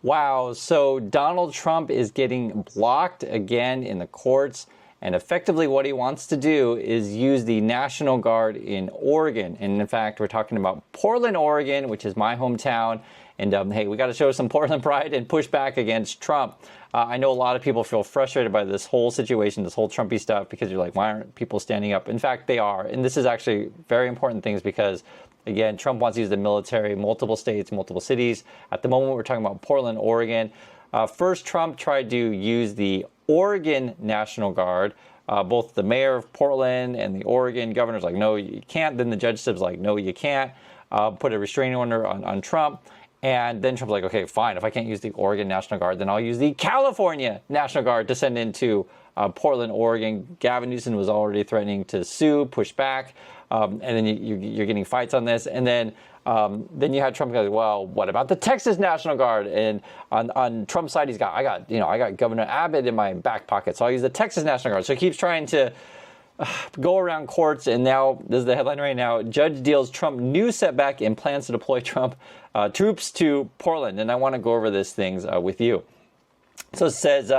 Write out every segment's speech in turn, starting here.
Wow, so Donald Trump is getting blocked again in the courts, and effectively what he wants to do is use the National Guard in Oregon. And in fact, we're talking about Portland, Oregon, which is my hometown. And hey, we got to show some Portland pride and push back against Trump. I know a lot of people feel frustrated by this whole situation, this whole Trumpy stuff, because you're like, why aren't people standing up? In fact, they are. And this is actually very important things because, again, Trump wants to use the military, multiple states, multiple cities. At the moment, we're talking about Portland, Oregon. First, Trump tried to use the Oregon National Guard. Both the mayor of Portland and the Oregon governor's like, no, you can't. Then the judge says, like, no, you can't. Put a restraining order on Trump. And then Trump's like, okay, fine. If I can't use the Oregon National Guard, then I'll use the California National Guard to send into Portland, Oregon. Gavin Newsom was already threatening to sue, push back. And then you're getting fights on this. And then you had Trump go, well, what about the Texas National Guard? And on Trump's side, I got Governor Abbott in my back pocket, so I'll use the Texas National Guard. So he keeps trying to go around courts, and now this is the headline right now: judge deals Trump new setback and plans to deploy Trump troops to Portland. And I want to go over these things with you. So it says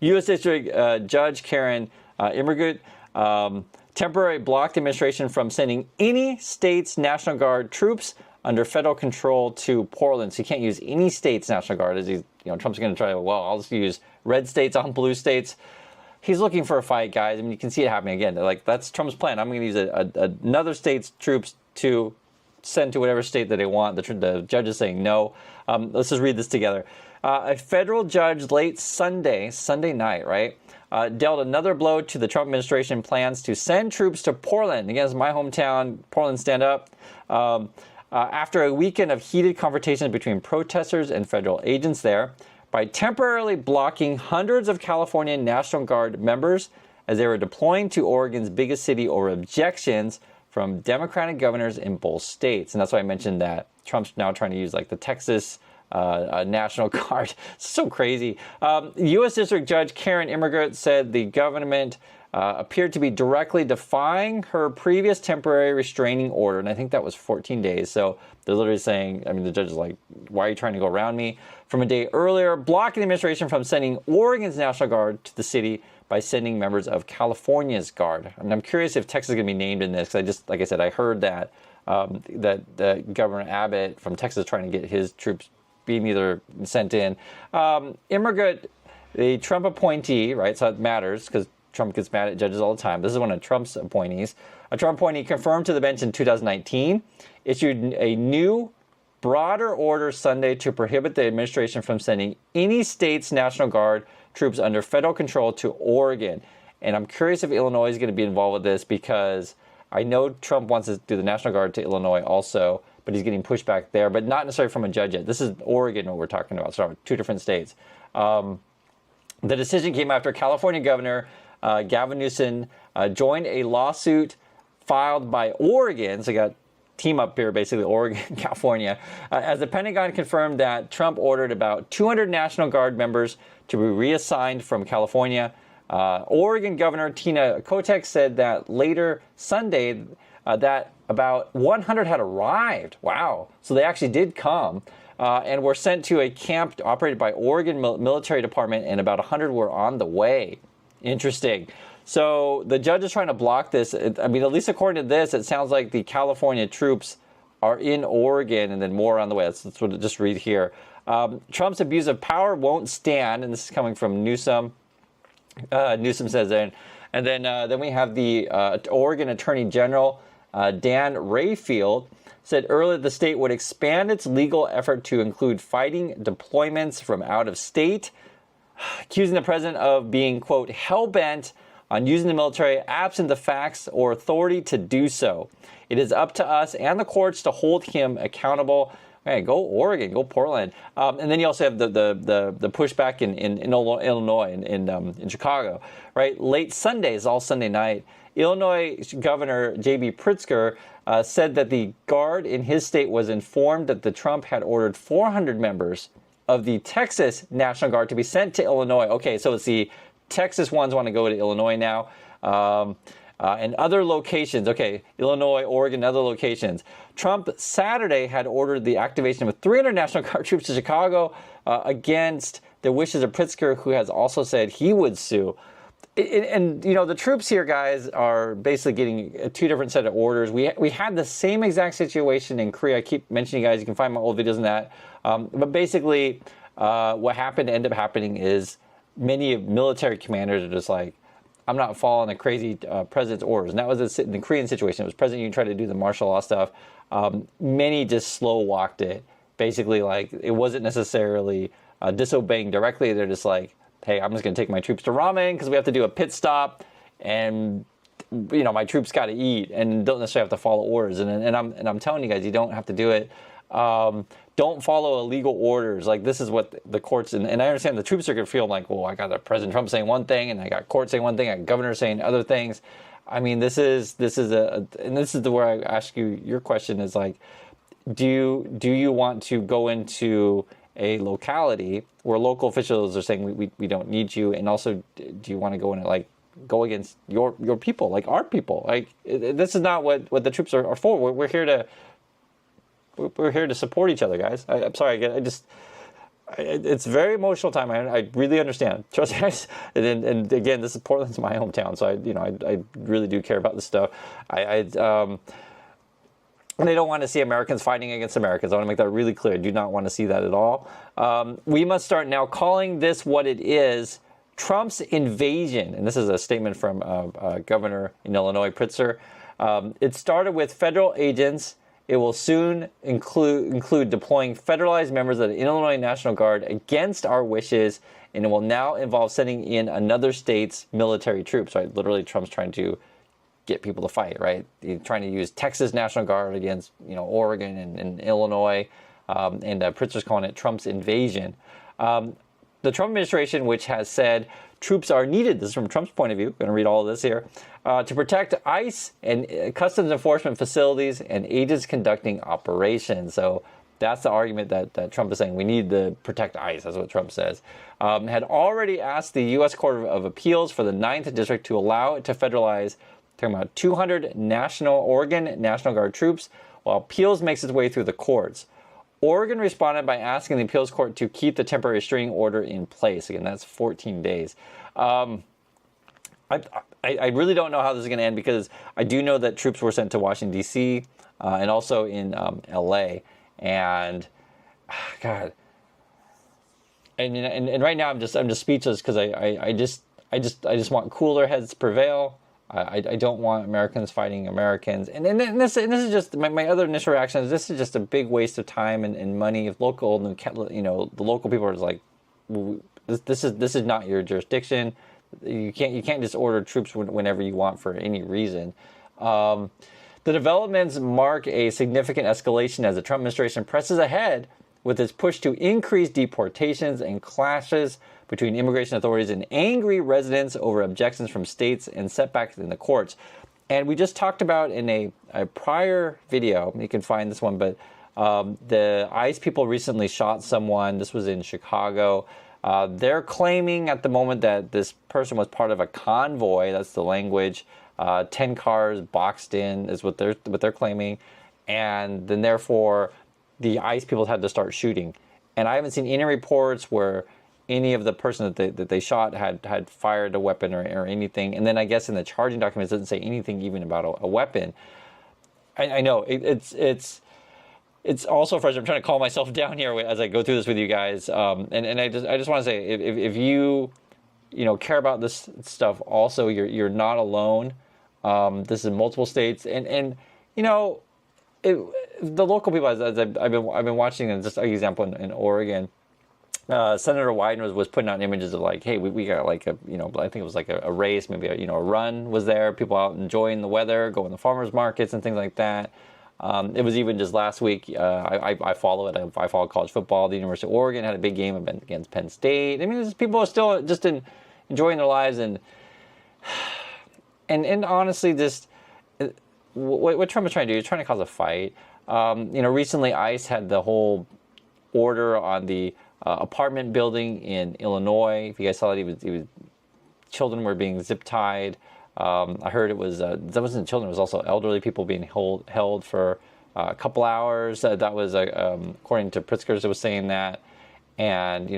U.S. District Judge Karen Immergut temporarily blocked the administration from sending any state's National Guard troops under federal control to Portland. So you can't use any state's National Guard. As Trump's going to try, well, I'll just use red states on blue states. He's looking for a fight, guys. I mean, you can see it happening again. Like, that's Trump's plan. I'm going to use another state's troops to send to whatever state that they want. The judge is saying no. Let's just read this together. A federal judge late Sunday night, right, dealt another blow to the Trump administration plans to send troops to Portland. Again, it's my hometown. Portland, stand up. After a weekend of heated confrontations between protesters and federal agents there, by temporarily blocking hundreds of California National Guard members as they were deploying to Oregon's biggest city over objections from Democratic governors in both states. And that's why I mentioned that Trump's now trying to use like the Texas National Guard. It's so crazy. U.S. District Judge Karen Immergut said the government appeared to be directly defying her previous temporary restraining order. And I think that was 14 days. So they're literally saying, I mean, the judge is like, why are you trying to go around me? From a day earlier, blocking the administration from sending Oregon's National Guard to the city by sending members of California's Guard. I mean, I'm curious if Texas is going to be named in this, because like I said, I heard that that Governor Abbott from Texas is trying to get his troops being either sent in. Immergut, the Trump appointee, right? So it matters because Trump gets mad at judges all the time. This is one of Trump's appointees. A Trump appointee confirmed to the bench in 2019, issued a new, broader order Sunday to prohibit the administration from sending any state's National Guard troops under federal control to Oregon. And I'm curious if Illinois is going to be involved with this, because I know Trump wants to do the National Guard to Illinois also, but he's getting pushback there, but not necessarily from a judge yet. This is Oregon, what we're talking about, so two different states. The decision came after California Governor Gavin Newsom joined a lawsuit filed by Oregon. So you got team up here, basically Oregon, California, as the Pentagon confirmed that Trump ordered about 200 National Guard members to be reassigned from California. Oregon Governor Tina Kotek said that later Sunday that about 100 had arrived. Wow. So they actually did come and were sent to a camp operated by Oregon Military Department, and about 100 were on the way. Interesting. So the judge is trying to block this. I mean, at least according to this, it sounds like the California troops are in Oregon and then more on the way. That's what I just read here. Trump's abuse of power won't stand, and this is coming from Newsom. Newsom says that. And then we have the Oregon Attorney General, Dan Rayfield, said earlier the state would expand its legal effort to include fighting deployments from out of state, accusing the president of being, quote, hell-bent on using the military absent the facts or authority to do so. It is up to us and the courts to hold him accountable. Hey, go Oregon, go Portland. And then you also have the pushback in Illinois, in Chicago, right? Late Sunday is all Sunday night. Illinois Governor J.B. Pritzker said that the Guard in his state was informed that the Trump had ordered 400 members of the Texas National Guard to be sent to Illinois. Okay, so it's the Texas ones want to go to Illinois now. and other locations. Okay, Illinois, Oregon, other locations. Trump Saturday had ordered the activation of 300 National Guard troops to Chicago against the wishes of Pritzker, who has also said he would sue. And the troops here, guys, are basically getting a two different set of orders. We had the same exact situation in Korea. I keep mentioning, you guys, you can find my old videos on that. But basically, what ended up happening is many military commanders are just like, I'm not following the crazy president's orders. And that was in the Korean situation. It was President Yoon tried to do the martial law stuff. Many just slow walked it. Basically, like, it wasn't necessarily disobeying directly. They're just like, hey, I'm just going to take my troops to ramen because we have to do a pit stop, and my troops got to eat and don't necessarily have to follow orders. And I'm telling you guys, you don't have to do it. Don't follow illegal orders. Like, this is what the courts, and I understand the troops are going to feel like, well, I got President Trump saying one thing, and I got court saying one thing, I got governor saying other things. I mean, this is where I ask you your question is like, do you want to go into a locality where local officials are saying we don't need you, and also do you want to go in and go against your people, like our people? Like, this is not what the troops are for. We're here to support each other, guys. I'm sorry, it's very emotional time. I really understand. Trust me, guys. And again, Portland's my hometown, so I really do care about this stuff. And they don't want to see Americans fighting against Americans. I want to make that really clear. I do not want to see that at all. We must start now calling this what it is, Trump's invasion. And this is a statement from Governor in Illinois, Pritzker. It started with federal agents. It will soon include deploying federalized members of the Illinois National Guard against our wishes, and it will now involve sending in another state's military troops. Right? Literally, Trump's trying to get people to fight, right? He's trying to use Texas National Guard against, Oregon and Illinois, and Pritzker's calling it Trump's invasion. The Trump administration, which has said troops are needed, this is from Trump's point of view, I'm going to read all of this here, to protect ICE and customs enforcement facilities and agents conducting operations. So that's the argument that Trump is saying. We need to protect ICE. That's what Trump says. Had already asked the U.S. Court of Appeals for the 9th District to allow it to federalize, talking about 200 Oregon National Guard troops, while appeals makes its way through the courts. Oregon responded by asking the appeals court to keep the temporary restraining order in place. Again, that's 14 days. I really don't know how this is going to end, because I do know that troops were sent to Washington, D.C., and also in L.A. And, God, and right now I'm just speechless, because I just want cooler heads to prevail. I don't want Americans fighting Americans. And this is just my other initial reaction is this is just a big waste of time and money. If the local people are just like, this is not your jurisdiction. You can't just order troops whenever you want for any reason. The developments mark a significant escalation as the Trump administration presses ahead with its push to increase deportations and clashes between immigration authorities and angry residents over objections from states and setbacks in the courts. And we just talked about in a prior video, you can find this one, but the ICE people recently shot someone. This was in Chicago. They're claiming at the moment that this person was part of a convoy. That's the language. 10 cars boxed in is what they're claiming. And then therefore the ICE people had to start shooting. And I haven't seen any reports where any of the person that they shot had fired a weapon or anything. And then I guess in the charging documents it doesn't say anything even about a weapon. I know it's also frustrating. I'm trying to calm myself down here as I go through this with you guys. And I just want to say, if you care about this stuff, also you're not alone. This is in multiple states, and the local people, as I've been watching, and just an example in Oregon. Senator Wyden was putting out images of like, hey, we got like I think it was like a race, maybe a run was there, people out enjoying the weather, going to farmers markets and things like that. It was even just last week, I follow it, I follow college football. The University of Oregon had a big game against Penn State. I mean, people are still just enjoying their lives, and honestly, just what Trump is trying to do, he's trying to cause a fight. Recently ICE had the whole order on the apartment building in Illinois. If you guys saw that, children were being zip tied. I heard it was that wasn't children; it was also elderly people being held for a couple hours. That was according to Pritzker's, it was saying that. And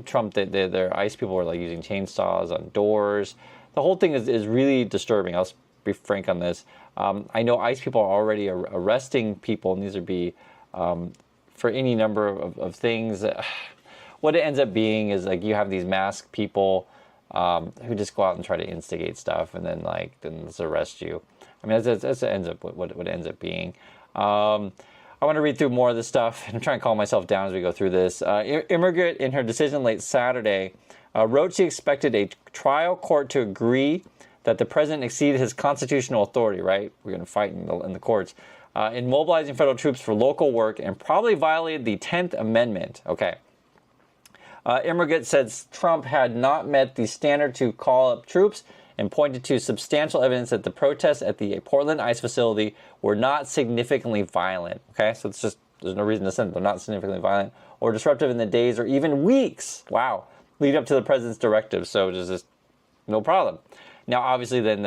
Trump, their ICE people were like using chainsaws on doors. The whole thing is really disturbing. I'll be frank on this. I know ICE people are already arresting people, and these would be for any number of things. What it ends up being is like you have these masked people who just go out and try to instigate stuff, and then let's arrest you. I mean, that's ends up what it ends up being. I want to read through more of this stuff, and I'm trying to calm myself down as we go through this. Immigrant, in her decision late Saturday, wrote she expected a trial court to agree that the president exceeded his constitutional authority, right? We're going to fight in the courts, in mobilizing federal troops for local work and probably violated the 10th Amendment. Okay. Immigrant says Trump had not met the standard to call up troops and pointed to substantial evidence that the protests at the Portland ICE facility were not significantly violent. Okay, so there's no reason to say they're not significantly violent or disruptive in the days or even weeks, lead up to the president's directive. So there's just no problem. Now, obviously, then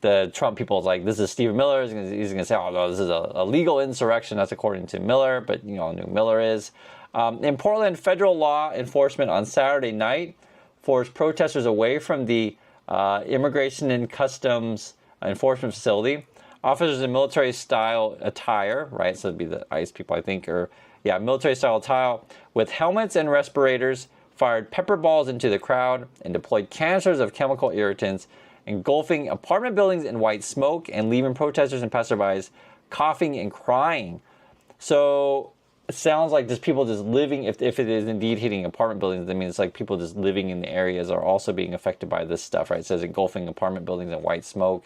the Trump people is like, this is Stephen Miller. He's going to say, oh, no, this is a legal insurrection. That's according to Miller, but you all know who Miller is. In Portland, federal law enforcement on Saturday night forced protesters away from the Immigration and Customs Enforcement Facility. Officers in military-style attire, right? So it'd be the ICE people, I think, military-style attire with helmets and respirators, fired pepper balls into the crowd, and deployed canisters of chemical irritants, engulfing apartment buildings in white smoke and leaving protesters and passerbys coughing and crying. So it sounds like just people just living, if it is indeed hitting apartment buildings, I mean, it's like people just living in the areas are also being affected by this stuff, right? It says engulfing apartment buildings in white smoke.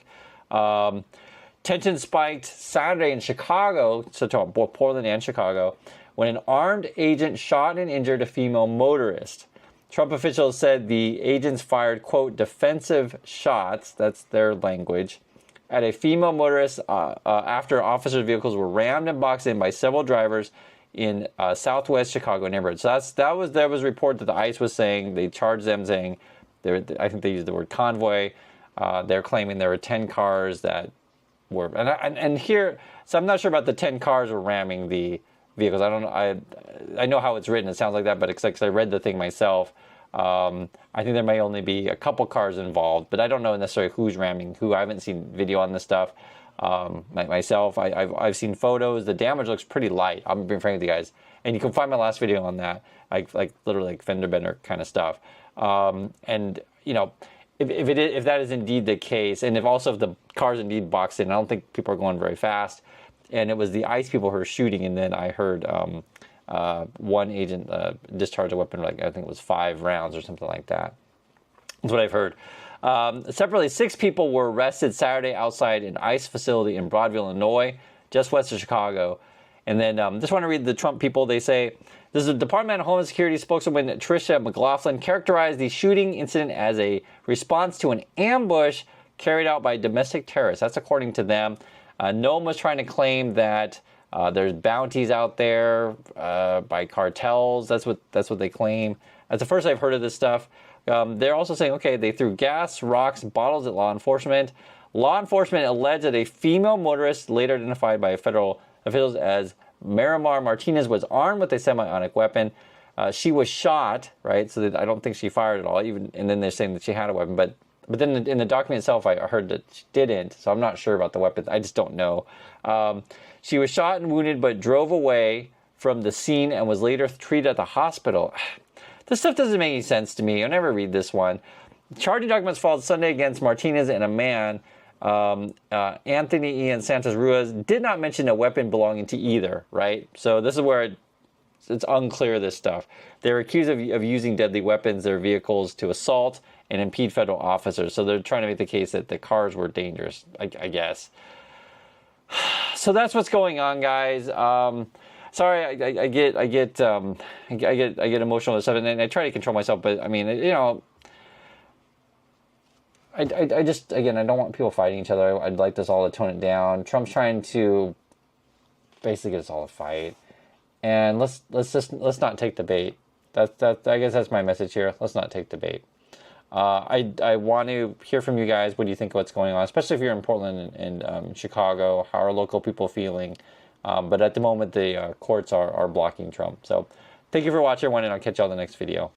Tension spiked Saturday in Chicago, so both Portland and Chicago, when an armed agent shot and injured a female motorist. Trump officials said the agents fired, quote, defensive shots, that's their language, at a female motorist after officers' vehicles were rammed and boxed in by several drivers in southwest Chicago neighborhood. So there was a report that the ICE was saying, they charged them saying, I think they used the word convoy. They're claiming there were 10 cars that were, and here, so I'm not sure about the 10 cars were ramming the vehicles. I know how it's written. It sounds like that, but because I read the thing myself, I think there may only be a couple cars involved, but I don't know necessarily who's ramming who. I haven't seen video on this stuff myself. I've seen photos. The damage looks pretty light. I'm being frank with you guys, and you can find my last video on that, like literally like fender bender kind of stuff. And if that is indeed the case, and if the cars indeed boxed in, I don't think people are going very fast. And it was the ICE people who were shooting, and then I heard one agent discharge a weapon, I think it was 5 rounds or something like that. That's what I've heard. Separately, 6 people were arrested Saturday outside an ICE facility in Broadville, Illinois, just west of Chicago. And then just want to read the Trump people. They say, this is the Department of Homeland Security spokeswoman Tricia McLaughlin characterized the shooting incident as a response to an ambush carried out by domestic terrorists. That's according to them. No one was trying to claim that there's bounties out there by cartels. That's what they claim. That's the first I've heard of this stuff. They're also saying, okay, they threw gas, rocks, bottles at law enforcement. Law enforcement alleged that a female motorist, later identified by federal officials as Miramar Martinez, was armed with a semi-automatic weapon. She was shot, right? So I don't think she fired at all. And then they're saying that she had a weapon, but then in the document itself, I heard that she didn't. So I'm not sure about the weapon. I just don't know. She was shot and wounded, but drove away from the scene and was later treated at the hospital. This stuff doesn't make any sense to me. I never read this one. Charging documents filed Sunday against Martinez and a man, Anthony Ian Santos Ruiz, did not mention a weapon belonging to either, right? So this is where it's unclear, this stuff. They're accused of using deadly weapons, their vehicles, to assault and impede federal officers. So they're trying to make the case that the cars were dangerous, I guess. So that's what's going on, guys. Sorry, I get emotional and stuff, and I try to control myself, but I mean, I just, again, I don't want people fighting each other. I'd like this all to tone it down. Trump's trying to basically get us all to fight, and let's not take the bait. I guess that's my message here. Let's not take the bait. I want to hear from you guys. What do you think of what's going on, especially if you're in Portland and Chicago? How are local people feeling? But at the moment, the courts are blocking Trump. So thank you for watching, everyone, and I'll catch you all in the next video.